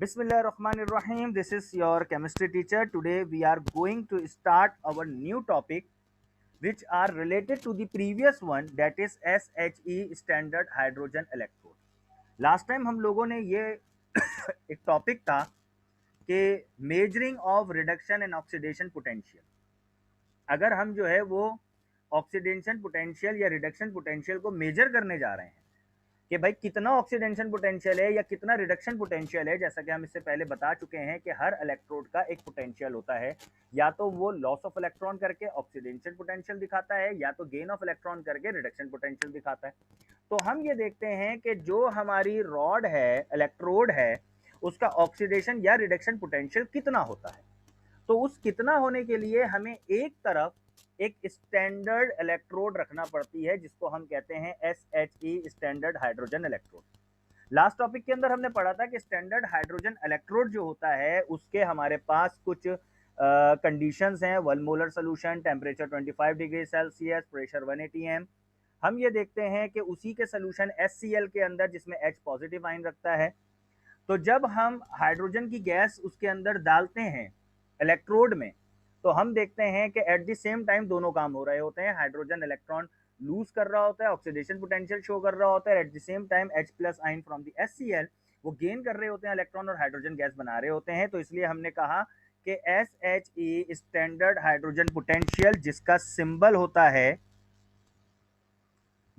Bismillahirrahmanirrahim. This is your chemistry teacher. Today we are going to start our new topic which are related to the previous one, that is SHE standard hydrogen electrode. Last time हम लोगों ने ये एक topic था कि measuring of reduction and oxidation potential. अगर हम जो है वो ऑक्सीडेशन पोटेंशियल या रिडक्शन पोटेंशियल को मेजर करने जा रहे हैं कि भाई कितना ऑक्सीडेशन पोटेंशियल है या कितना रिडक्शन पोटेंशियल है, जैसा कि हम इससे पहले बता चुके हैं कि हर इलेक्ट्रोड का एक पोटेंशियल होता है, या तो वो लॉस ऑफ इलेक्ट्रॉन करके ऑक्सीडेशन पोटेंशियल दिखाता है या तो गेन ऑफ इलेक्ट्रॉन करके रिडक्शन पोटेंशियल दिखाता है। तो हम ये देखते हैं कि जो हमारी रॉड है, इलेक्ट्रोड है, उसका ऑक्सीडेशन या रिडक्शन पोटेंशियल कितना होता है। तो उस कितना होने के लिए हमें एक तरफ एक स्टैंडर्ड इलेक्ट्रोड रखना पड़ती है जिसको हम कहते हैं SHE standard hydrogen electrode. Last topic के अंदर हमने पढ़ा था कि स्टैंडर्ड हाइड्रोजन इलेक्ट्रोड जो होता है उसके हमारे पास कुछ कंडीशंस हैं, 1 molar solution, temperature 25 degree Celsius, pressure 180 M. हम ये देखते हैं कि उसी के सोल्यूशन HCl के अंदर जिसमें H पॉजिटिव आयन रखता है, तो जब हम हाइड्रोजन की गैस उसके अंदर डालते हैं इलेक्ट्रोड में, तो हम देखते हैं कि एट द सेम टाइम दोनों काम हो रहे होते हैं। हाइड्रोजन इलेक्ट्रॉन लूज कर रहा होता है, ऑक्सीडेशन पोटेंशियल शो कर रहा होता है, at the same time H plus आइन फ्रॉम द HCl वो गेन कर रहे होते हैं इलेक्ट्रॉन और हाइड्रोजन गैस बना रहे होते हैं। तो इसलिए हमने कहा कि SHE स्टैंडर्ड हाइड्रोजन पोटेंशियल, जिसका सिंबल होता है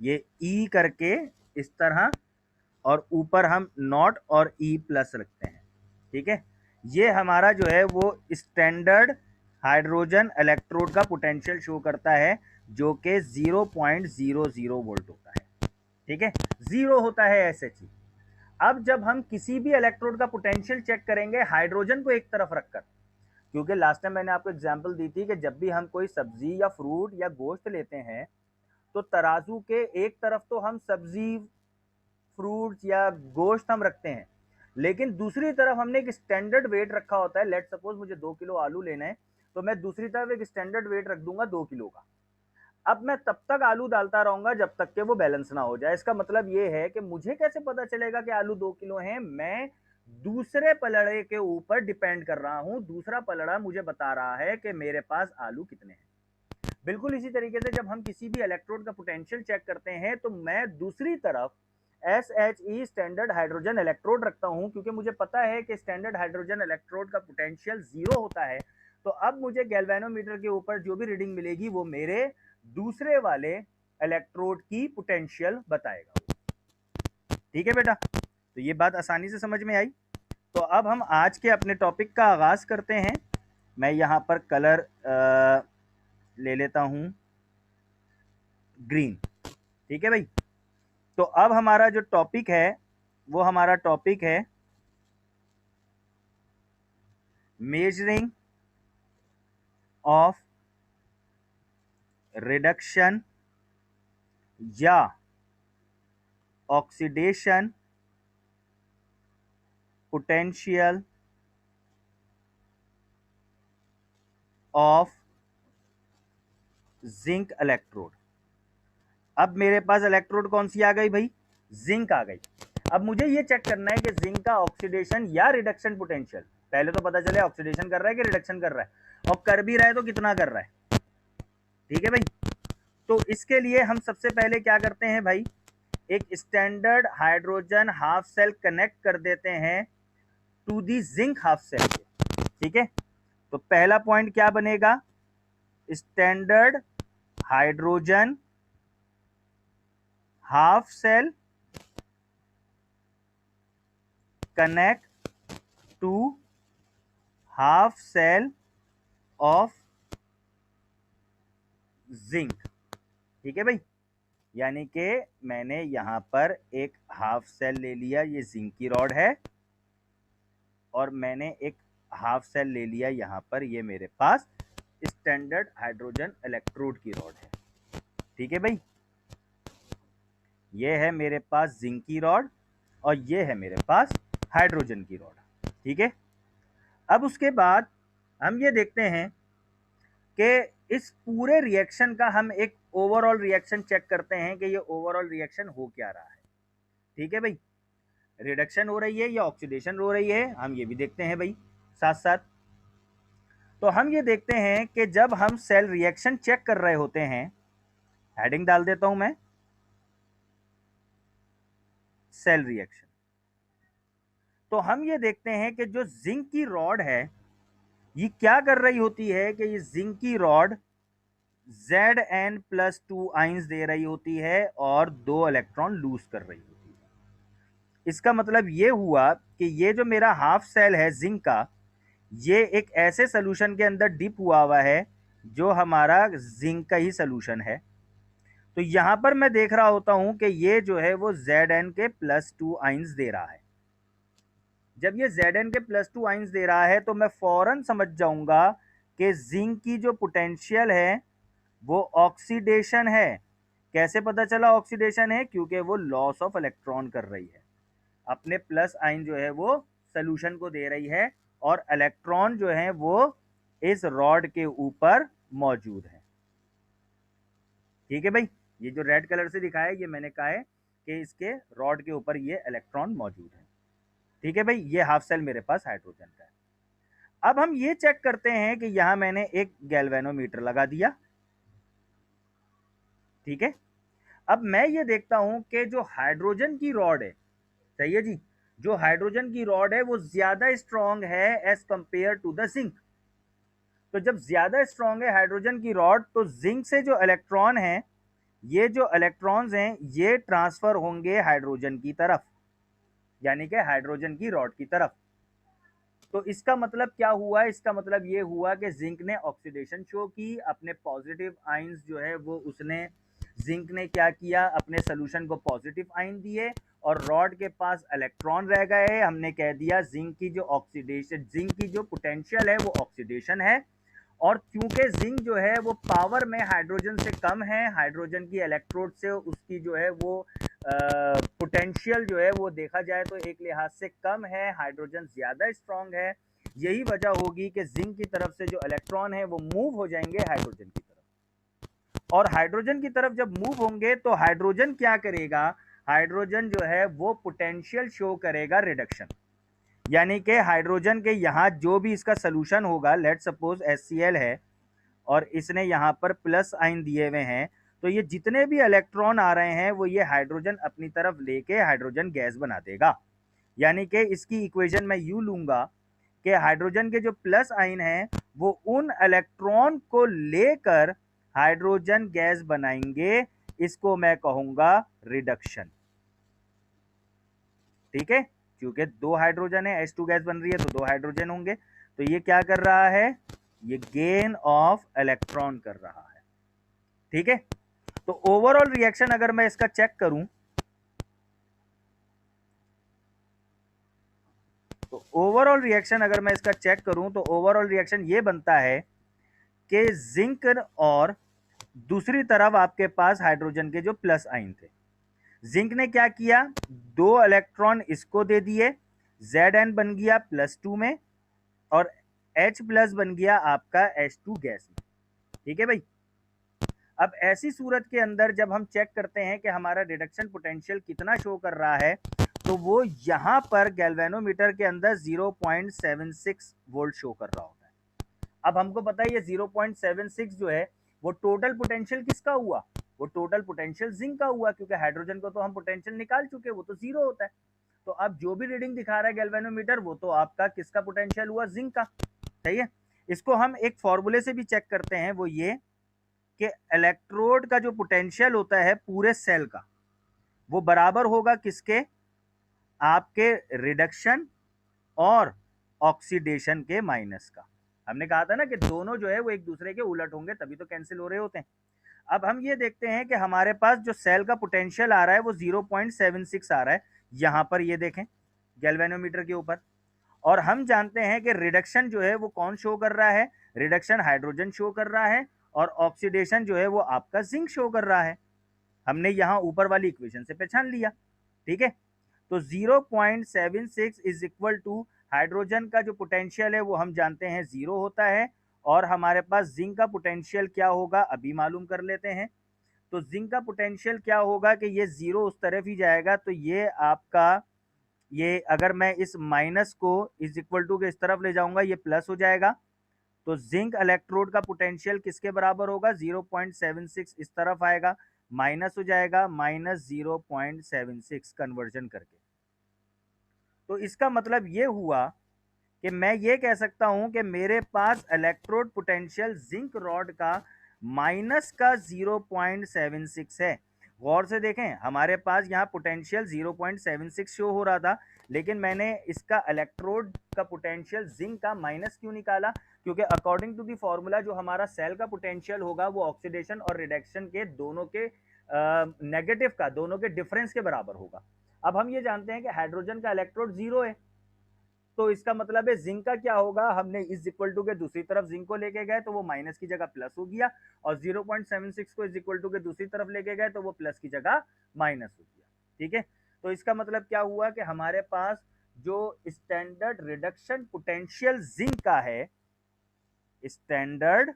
ये E करके इस तरह, और ऊपर हम नॉट और E प्लस रखते हैं, ठीक है। ये हमारा जो है वो स्टैंडर्ड हाइड्रोजन इलेक्ट्रोड का पोटेंशियल शो करता है, जो कि 0.00 वोल्ट होता है, ठीक है। 0 होता है SHE। अब जब हम किसी भी इलेक्ट्रोड का पोटेंशियल चेक करेंगे हाइड्रोजन को एक तरफ रखकर, क्योंकि लास्ट टाइम मैंने आपको एग्जांपल दी थी कि जब भी हम कोई सब्जी या फ्रूट या गोश्त लेते हैं तो तराजू के एक तरफ तो हम सब्जी, फ्रूट्स या गोश्त हम रखते हैं, लेकिन दूसरी तरफ हमने एक स्टैंडर्ड वेट रखा होता है। लेट सपोज मुझे 2 किलो आलू लेना है, तो मैं दूसरी तरफ एक स्टैंडर्ड वेट रख दूंगा 2 किलो का। अब मैं तब तक आलू डालता रहूंगा जब तक कि वो बैलेंस ना हो जाए। इसका मतलब ये है कि मुझे कैसे पता चलेगा कि आलू 2 किलो हैं? मैं दूसरे पलड़े के ऊपर डिपेंड कर रहा हूं, दूसरा पलड़ा मुझे बता रहा है कि मेरे पास आलू कितने हैं। बिल्कुल इसी तरीके से जब हम किसी भी इलेक्ट्रोड का पोटेंशियल चेक करते हैं तो मैं दूसरी तरफ SHE स्टैंडर्ड हाइड्रोजन इलेक्ट्रोड रखता हूं, क्योंकि मुझे पता है कि स्टैंडर्ड हाइड्रोजन इलेक्ट्रोड का पोटेंशियल 0 होता है। तो अब मुझे गैल्वेनोमीटर के ऊपर जो भी रीडिंग मिलेगी वो मेरे दूसरे वाले इलेक्ट्रोड की पोटेंशियल बताएगा, ठीक है बेटा। तो ये बात आसानी से समझ में आई। तो अब हम आज के अपने टॉपिक का आगाज करते हैं। मैं यहाँ पर कलर ले लेता हूं ग्रीन, ठीक है भाई। तो अब हमारा जो टॉपिक है वो हमारा टॉपिक है मेजरिंग ऑफ रिडक्शन या oxidation potential of zinc electrode. अब मेरे पास इलेक्ट्रोड कौन सी आ गई भाई? जिंक आ गई। अब मुझे ये चेक करना है कि जिंक का ऑक्सीडेशन या रिडक्शन पोटेंशियल, पहले तो पता चले ऑक्सीडेशन कर रहा है कि रिडक्शन कर रहा है, और कर भी रहा है तो कितना कर रहा है, ठीक है भाई। तो इसके लिए हम सबसे पहले क्या करते हैं भाई, एक standard hydrogen half cell connect कर देते हैं to the zinc half cell, ठीक है। तो पहला पॉइंट क्या बनेगा? Standard hydrogen half cell connect to half cell of zinc, ठीक है भाई। यानी कि मैंने यहां पर एक हाफ सेल ले लिया, ये जिंक की रॉड है, और मैंने एक हाफ सेल ले लिया यहां पर, ये मेरे पास स्टैंडर्ड हाइड्रोजन इलेक्ट्रोड की रॉड है, ठीक है भाई। ये है मेरे पास जिंक की रॉड और ये है मेरे पास हाइड्रोजन की रॉड, ठीक है। अब उसके बाद हम ये देखते हैं कि इस पूरे रिएक्शन का हम एक ओवरऑल रिएक्शन चेक करते हैं कि ये ओवरऑल रिएक्शन हो क्या रहा है, ठीक है भाई। रिडक्शन हो रही है या ऑक्सीडेशन हो रही है, हम ये भी देखते हैं भाई साथ साथ। तो हम ये देखते हैं कि जब हम सेल रिएक्शन चेक कर रहे होते हैं, हेडिंग डाल देता हूं मैं, सेल रिएक्शन। तो हम ये देखते हैं कि जो जिंक की रॉड है ये क्या कर रही होती है कि ये जिंक की रॉड Zn+2 आइंस दे रही होती है और 2 इलेक्ट्रॉन लूज कर रही होती है। इसका मतलब ये हुआ कि ये जो मेरा हाफ सेल है जिंक का, ये एक ऐसे सोल्यूशन के अंदर डिप हुआ है जो हमारा जिंक का ही सोल्यूशन है। तो यहां पर मैं देख रहा होता हूं कि ये जो है वो Zn+2 आइंस दे रहा है। जब ये Zn+2 आइंस दे रहा है तो मैं फौरन समझ जाऊंगा कि जिंक की जो पोटेंशियल है वो ऑक्सीडेशन है। कैसे पता चला ऑक्सीडेशन है? क्योंकि वो लॉस ऑफ इलेक्ट्रॉन कर रही है, अपने प्लस आइन जो है वो सोल्यूशन को दे रही है और इलेक्ट्रॉन जो है वो इस रॉड के ऊपर मौजूद है। ठीक है भाई, ये जो रेड कलर से दिखाया है ये मैंने कहा है कि इसके रॉड के ऊपर ये इलेक्ट्रॉन मौजूद है। ठीक है भाई, ये हाफ सेल मेरे पास हाइड्रोजन का है। अब हम ये चेक करते हैं कि यहां मैंने एक गैल्वेनोमीटर लगा दिया। ठीक है, अब मैं ये देखता हूं कि जो हाइड्रोजन की रॉड है, सही है जी, जो हाइड्रोजन की रॉड है वो ज्यादा स्ट्रॉन्ग है as compare to the zinc. तो जब ज्यादा स्ट्रॉन्ग है हाइड्रोजन की रॉड, तो जिंक से जो इलेक्ट्रॉन है, ये जो इलेक्ट्रॉन्स हैं ये ट्रांसफर होंगे हाइड्रोजन की तरफ, यानी कि हाइड्रोजन की रॉड की तरफ। तो इसका मतलब क्या हुआ? इसका मतलब ये हुआ कि जिंक ने ऑक्सीडेशन शो की, अपने पॉजिटिव आइंस जो है वो उसने, जिंक ने क्या किया, अपने सोल्यूशन को पॉजिटिव आइन दिए और रॉड के पास इलेक्ट्रॉन रह गए। हमने कह दिया जिंक की जो ऑक्सीडेशन, जिंक की जो पोटेंशियल है वो ऑक्सीडेशन है। और क्योंकि जिंक जो है वो पावर में हाइड्रोजन से कम है, हाइड्रोजन की इलेक्ट्रोड से उसकी जो है वो पोटेंशियल जो है वो देखा जाए तो एक लिहाज से कम है, हाइड्रोजन ज़्यादा स्ट्रांग है। यही वजह होगी कि जिंक की तरफ से जो इलेक्ट्रॉन है वो मूव हो जाएंगे हाइड्रोजन की तरफ। और हाइड्रोजन की तरफ जब मूव होंगे तो हाइड्रोजन क्या करेगा? हाइड्रोजन जो है वो पोटेंशियल शो करेगा रिडक्शन, यानी कि हाइड्रोजन के यहाँ जो भी इसका सोल्यूशन होगा, लेट सपोज HCl है और इसने यहाँ पर प्लस आइन दिए हुए हैं, तो ये जितने भी इलेक्ट्रॉन आ रहे हैं वो ये हाइड्रोजन अपनी तरफ लेके हाइड्रोजन गैस बना देगा। यानी कि इसकी इक्वेशन मैं यूं लूंगा कि हाइड्रोजन के जो प्लस आइन हैं वो उन इलेक्ट्रॉन को लेकर हाइड्रोजन गैस बनाएंगे। इसको मैं कहूंगा रिडक्शन। ठीक है, क्योंकि 2 हाइड्रोजन है, H2 गैस बन रही है तो 2 हाइड्रोजन होंगे। तो ये क्या कर रहा है? ये गेन ऑफ इलेक्ट्रॉन कर रहा है। ठीक है, तो ओवरऑल रिएक्शन अगर मैं इसका चेक करूं तो ओवरऑल रिएक्शन अगर मैं इसका चेक करूं तो ओवरऑल रिएक्शन ये बनता है कि जिंक और दूसरी तरफ आपके पास हाइड्रोजन के जो प्लस आइन थे, जिंक ने क्या किया? 2 इलेक्ट्रॉन इसको दे दिए, Zn बन गया +2 में और H प्लस बन गया आपका H2 गैस में। ठीक है भाई, अब ऐसी सूरत के अंदर जब हम चेक करते हैं कि हमारा रिडक्शन पोटेंशियल कितना शो कर रहा है, तो वो यहां पर गैल्वेनोमीटर के अंदर 0.76 वोल्ट शो कर रहा होता है। अब हमको पता है ये 0.76 जो है वो टोटल पोटेंशियल किसका हुआ? वो टोटल पोटेंशियल जिंक का हुआ, क्योंकि हाइड्रोजन को तो हम पोटेंशियल निकाल चुके, वो तो 0 होता है। तो अब जो भी रीडिंग दिखा रहा है गैल्वेनोमीटर वो तो आपका किसका पोटेंशियल हुआ? जिंक का। सही है, इसको हम एक फॉर्मूले से भी चेक करते हैं, वो ये कि इलेक्ट्रोड का जो पोटेंशियल होता है पूरे सेल का, वो बराबर होगा किसके? आपके रिडक्शन और ऑक्सीडेशन के माइनस का। हमने कहा था ना कि दोनों जो है वो एक दूसरे के उलट होंगे, तभी तो कैंसिल हो रहे होते हैं। अब हम ये देखते हैं कि हमारे पास जो सेल का पोटेंशियल आ रहा है वो 0.76 आ रहा है, यहां पर ये देखें गैल्वेनोमीटर के ऊपर। और हम जानते हैं कि रिडक्शन जो है वो कौन शो कर रहा है? रिडक्शन हाइड्रोजन शो कर रहा है और ऑक्सीडेशन जो है वो आपका जिंक शो कर रहा है। हमने यहां ऊपर वाली इक्वेशन से पहचान लिया। ठीक है, तो 0.76 इज इक्वल टू हाइड्रोजन का जो पोटेंशियल है वो हम जानते हैं 0 होता है, और हमारे पास जिंक का पोटेंशियल क्या होगा अभी मालूम कर लेते हैं। तो जिंक का पोटेंशियल क्या होगा कि ये 0 उस तरफ ही जाएगा, तो ये आपका ये अगर मैं इस माइनस को इज इक्वल टू के इस तरफ ले जाऊंगा, ये प्लस हो जाएगा। तो जिंक इलेक्ट्रोड का पोटेंशियल किसके बराबर होगा? 0.76 इस तरफ आएगा, माइनस हो जाएगा -0.76 कन्वर्जन करके। तो इसका मतलब ये हुआ कि मैं ये कह सकता हूं कि मेरे पास इलेक्ट्रोड पोटेंशियल जिंक रॉड का माइनस का 0.76 है। गौर से देखें, हमारे पास यहाँ पोटेंशियल 0.76 शो हो रहा था, लेकिन मैंने इसका इलेक्ट्रोड का पोटेंशियल जिंक का माइनस क्यों निकाला? क्योंकि अकॉर्डिंग टू दी फॉर्मूला जो हमारा सेल का पोटेंशियल होगा वो ऑक्सीडेशन और रिडक्शन के दोनों के नेगेटिव का, दोनों के डिफरेंस के बराबर होगा। अब हम ये जानते हैं कि हाइड्रोजन का इलेक्ट्रोड 0 है, तो इसका मतलब है जिंक का क्या होगा? हमने इज इक्वल टू के दूसरी तरफ जिंक को लेके गए तो वो माइनस की जगह प्लस हो गया, और 0.76 को इज इक्वल टू के दूसरी तरफ लेके गए तो वो प्लस की जगह माइनस हो गया। ठीक है, तो इसका मतलब क्या हुआ कि हमारे पास जो स्टैंडर्ड रिडक्शन पोटेंशियल जिंक का है, standard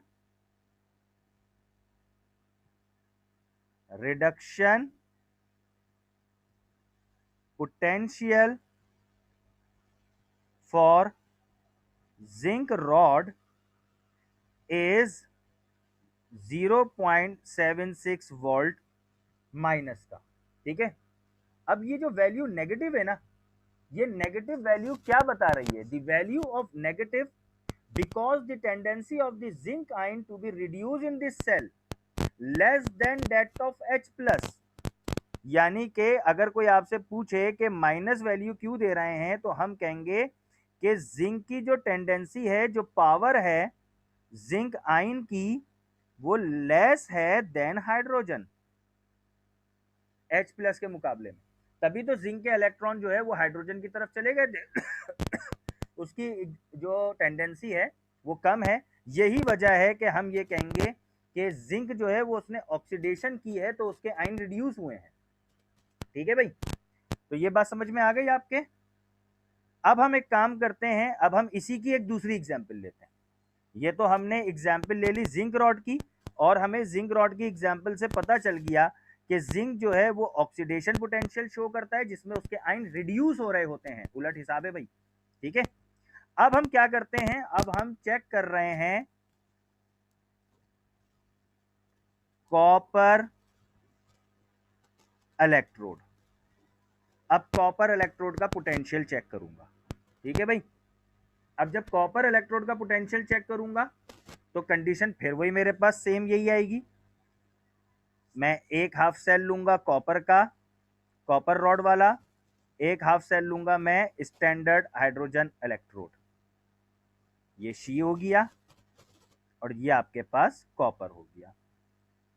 reduction potential for zinc rod is 0.76 volt minus का। ठीक है, अब ये जो वैल्यू नेगेटिव है ना, ये नेगेटिव वैल्यू क्या बता रही है? The value of negative because the tendency of the zinc ion to be reduce in this cell less than that of H plus. यानी कि अगर कोई आपसे पूछे कि माइनस वैल्यू क्यों दे रहे हैं, तो हम कहेंगे कि जिंक की जो टेंडेंसी है, जो पावर है जिंक आयन की, वो लेस है देन हाइड्रोजन H प्लस के मुकाबले में। तभी तो जिंक के इलेक्ट्रॉन जो है वो हाइड्रोजन की तरफ चले गए थे उसकी जो टेंडेंसी है वो कम है। यही वजह है कि हम ये कहेंगे कि जिंक जो है वो उसने ऑक्सीडेशन की है, तो उसके आयन रिड्यूस हुए हैं। ठीक है भाई, तो ये बात समझ में आ गई आपके? अब हम एक काम करते हैं, अब हम इसी की एक दूसरी एग्जाम्पल लेते हैं। ये तो हमने एग्जाम्पल ले ली जिंक रॉड की, और हमें जिंक रॉड की एग्जाम्पल से पता चल गया कि जिंक जो है वो ऑक्सीडेशन पोटेंशियल शो करता है, जिसमें उसके आयन रिड्यूस हो रहे होते हैं, उलट हिसाब है भाई। ठीक है, अब हम क्या करते हैं? अब हम चेक कर रहे हैं कॉपर इलेक्ट्रोड। अब कॉपर इलेक्ट्रोड का पोटेंशियल चेक करूंगा। ठीक है भाई, अब जब कॉपर इलेक्ट्रोड का पोटेंशियल चेक करूंगा तो कंडीशन फिर वही मेरे पास सेम यही आएगी। मैं एक हाफ सेल लूंगा कॉपर का, कॉपर रॉड वाला, एक हाफ सेल लूंगा मैं स्टैंडर्ड हाइड्रोजन इलेक्ट्रोड। ये शी हो गया और ये आपके पास कॉपर हो गया।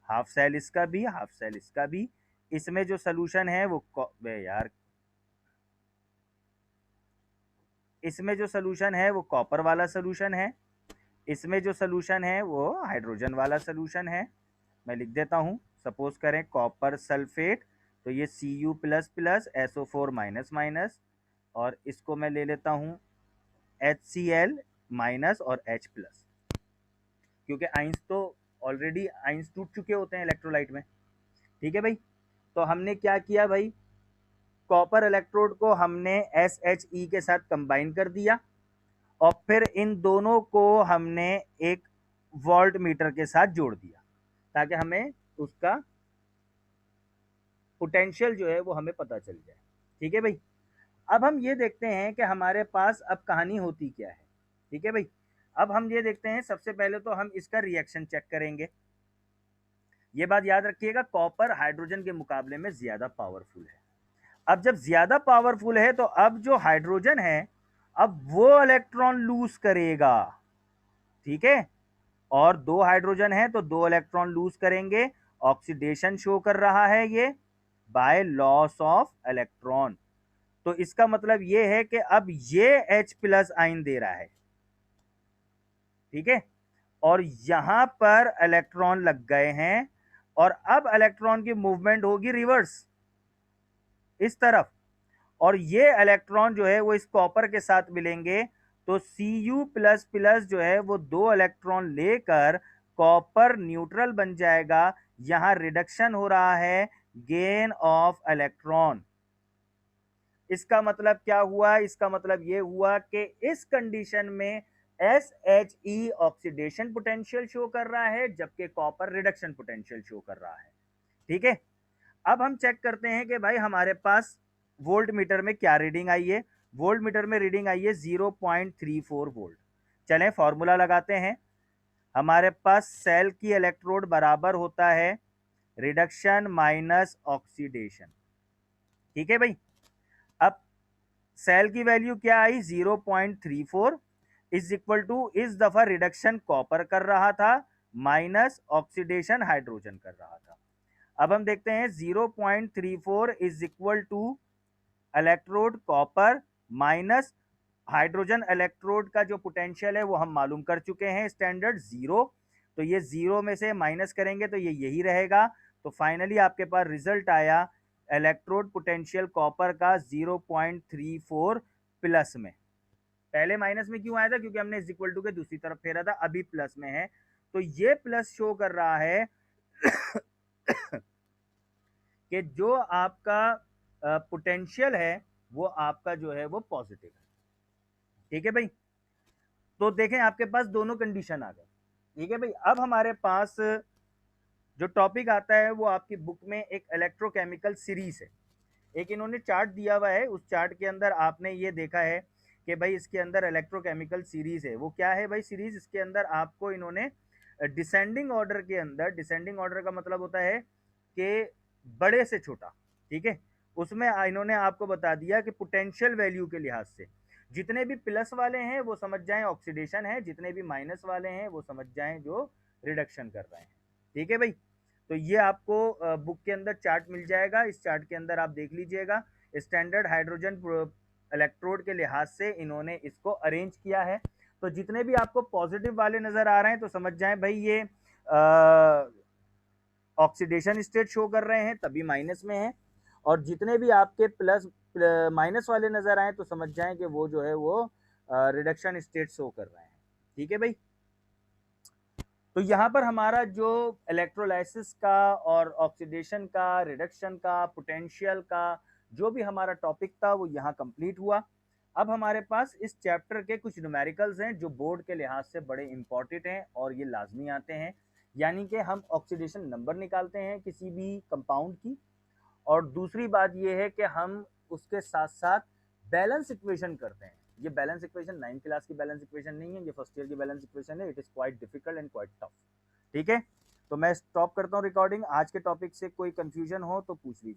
हाफ सेल इसका भी, हाफ सेल इसका भी। इसमें जो सोल्यूशन है वो यार, इसमें जो सोल्यूशन है वो कॉपर वाला सोल्यूशन है, इसमें जो सोल्यूशन है वो हाइड्रोजन वाला सोल्यूशन है। मैं लिख देता हूँ, सपोज करें कॉपर सल्फेट, तो ये Cu plus plus SO4 minus minus, और इसको मैं ले लेता हूँ HCl माइनस और H प्लस, क्योंकि आइंस तो ऑलरेडी आइंस टूट चुके होते हैं इलेक्ट्रोलाइट में। ठीक है भाई, तो हमने क्या किया भाई, कॉपर इलेक्ट्रोड को हमने SHE के साथ कंबाइन कर दिया, और फिर इन दोनों को हमने एक वोल्ट मीटर के साथ जोड़ दिया, ताकि हमें उसका पोटेंशियल जो है वो हमें पता चल जाए। ठीक है भाई, अब हम ये देखते हैं कि हमारे पास अब कहानी होती क्या है। ठीक है भाई, अब हम ये देखते हैं, सबसे पहले तो हम इसका रिएक्शन चेक करेंगे। ये बात याद रखिएगा, कॉपर हाइड्रोजन के मुकाबले में ज्यादा पावरफुल है। अब जब ज्यादा पावरफुल है तो अब जो हाइड्रोजन है, अब वो इलेक्ट्रॉन लूज करेगा। ठीक है, और दो हाइड्रोजन है तो दो इलेक्ट्रॉन लूज करेंगे। ऑक्सीडेशन शो कर रहा है ये बाय लॉस ऑफ इलेक्ट्रॉन। तो इसका मतलब ये है कि अब ये H प्लस आइन दे रहा है। ठीक है, और यहां पर इलेक्ट्रॉन लग गए हैं, और अब इलेक्ट्रॉन की मूवमेंट होगी रिवर्स इस तरफ, और ये इलेक्ट्रॉन जो है वो इस कॉपर के साथ मिलेंगे, तो Cu प्लस प्लस जो है वो दो इलेक्ट्रॉन लेकर कॉपर न्यूट्रल बन जाएगा। यहां रिडक्शन हो रहा है, गेन ऑफ इलेक्ट्रॉन। इसका मतलब क्या हुआ, इसका मतलब ये हुआ कि इस कंडीशन में SHE ऑक्सीडेशन पोटेंशियल शो कर रहा है जबकि कॉपर रिडक्शन पोटेंशियल शो कर रहा है। ठीक है, अब हम चेक करते हैं कि भाई हमारे पास वोल्ट मीटर में क्या रीडिंग आई है। वोल्ट मीटर में रीडिंग आई है 0.34 वोल्ट। चलें फॉर्मूला लगाते हैं। हमारे पास सेल की इलेक्ट्रोड बराबर होता है रिडक्शन माइनस ऑक्सीडेशन। ठीक है भाई, अब सेल की वैल्यू क्या आई 0.34 इज इक्वल टू, इस दफा रिडक्शन कॉपर कर रहा था माइनस ऑक्सीडेशन हाइड्रोजन कर रहा था। अब हम देखते हैं 0.34 is equal to electrode copper minus hydrogen electrode का जो पोटेंशियल है वो हम मालूम कर चुके हैं, स्टैंडर्ड जीरो। तो ये जीरो में से माइनस करेंगे तो ये यही रहेगा। तो फाइनली आपके पास रिजल्ट आया इलेक्ट्रोड पोटेंशियल कॉपर का 0.34 प्लस में। पहले माइनस में क्यों आया था, क्योंकि हमने इज इक्वल टू के दूसरी तरफ फेरा था, अभी प्लस में है। तो ये प्लस शो कर रहा है कि जो आपका पोटेंशियल है वो आपका जो है वो पॉजिटिव है। ठीक है भाई, तो देखें आपके पास दोनों कंडीशन आ गए। ठीक है भाई, अब हमारे पास जो टॉपिक आता है वो आपकी बुक में एक इलेक्ट्रोकेमिकल सीरीज है। एक इन्होंने चार्ट दिया हुआ है, उस चार्ट के अंदर आपने ये देखा है कि भाई इसके अंदर इलेक्ट्रोकेमिकल सीरीज है। वो क्या है भाई सीरीज, इसके अंदर आपको इन्होंने डिसेंडिंग ऑर्डर के अंदर, डिसेंडिंग ऑर्डर का मतलब होता है कि बड़े से छोटा, ठीक है, उसमें इन्होंने आपको बता दिया कि पोटेंशियल वैल्यू के लिहाज से जितने भी प्लस वाले हैं वो समझ जाएं ऑक्सीडेशन है, जितने भी माइनस वाले हैं वो समझ जाएं जो रिडक्शन कर रहे हैं। ठीक है भाई, तो ये आपको बुक के अंदर चार्ट मिल जाएगा। इस चार्ट के अंदर आप देख लीजिएगा, स्टैंडर्ड हाइड्रोजन इलेक्ट्रोड के लिहाज से इन्होंने इसको अरेंज किया है। तो जितने भी आपको पॉजिटिव वाले नजर आ रहे हैं तो समझ जाएं भाई ये ऑक्सीडेशन स्टेट शो कर रहे हैं तभी माइनस में है, और जितने भी आपके प्लस माइनस वाले नजर आए तो समझ जाएं कि वो जो है वो रिडक्शन स्टेट शो कर रहे हैं। ठीक है भाई, तो यहाँ पर हमारा जो इलेक्ट्रोलाइसिस का और ऑक्सीडेशन का, रिडक्शन का, पोटेंशियल का जो भी हमारा टॉपिक था वो यहाँ कंप्लीट हुआ। अब हमारे पास इस चैप्टर के कुछ न्यूमेरिकल्स हैं जो बोर्ड के लिहाज से बड़े इंपॉर्टेंट हैं और ये लाजमी आते हैं। यानी कि हम ऑक्सीडेशन नंबर निकालते हैं किसी भी कंपाउंड की, और दूसरी बात ये है कि हम उसके साथ साथ बैलेंस इक्वेशन करते हैं। ये बैलेंस इक्वेशन 9th क्लास की बैलेंस इक्वेशन नहीं है, ये फर्स्ट ईयर की बैलेंस इक्वेशन है। It is quite difficult and quite tough. ठीक है, तो मैं स्टॉप करता हूँ रिकॉर्डिंग। आज के टॉपिक से कोई कंफ्यूजन हो तो पूछ लीजिए।